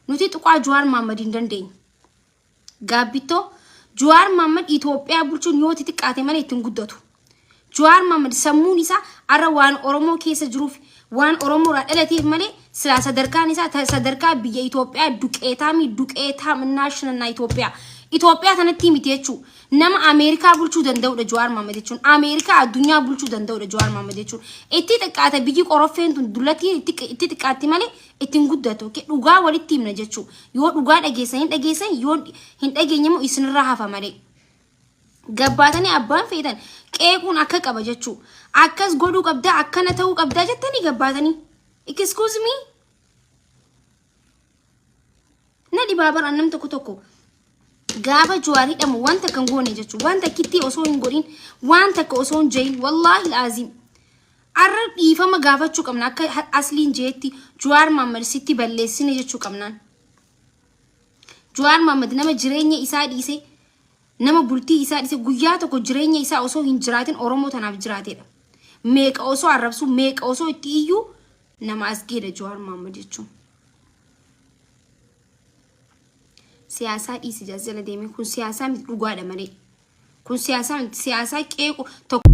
nuti tuqaa Jawaar Mohammed hin dandeenye. Gaabbitoo Jawaar Mohammed Itoophiyaa bulchuun yoo xixiqqaate malee ittiin guddatu. Jawaar Mohammed sammuun isaa arra waan Oromoo keessa jiruuf waan Oromoo irraa dhalateef malee sila sadarkaan isaa sadarkaa biyya Itoophiyaa duqeetaa naashinaal Itoophiyaa. Itoophiyaa sanatti miti jechuudha. Nama Ameerikaa bulchuu danda'udha Jawaar Mohammed jechuun. Ameerikaa addunyaa bulchuu danda'udha Jawaar Mohammed jechuun. Itti xiqqaate biyyi qoroffeen tun dullatti itti xiqqaatti malee ittiin guddatu. Dhugaa walitti himna jechuudha. Yoo dhugaa dhageessan yoo hin dhageenye immoo isinirraa hafa malee. Gabbaatanii abbaan feetan qeequun akka qaba jechuudha. Akkas godhuu qabdaa akkana ta'uu qabdaa jettanii gabbaatanii. Excuse me. Na dhibaabar annam tokko. Gaafa Jawaar hidhamu wanta kan goone jechuudha. Wanta kitti osoo hin godhin wanta ka osoo hin jahin wallahi laazim. Arra dhiifama gaafachuu qabna akka asliin jeetti Jawaar Mohammed sitti balleessine jechuu qabnaan. Jawaar Mohammed nama jireenya isaa dhiise nama bultii isaa dhiise guyyaa tokko jireenya isaa osoo hin jiraatin Oromoo tanaaf jiraatedha. Meeqa osoo arrabsu meeqa osoo itti iyyuu nama asgeedha Jawaar Mohammed jechuun. Siyaasaa dhiisi jala deemee kun siyaasaa miti dhugaadha malee. Kun siyaasaa qeequ tokko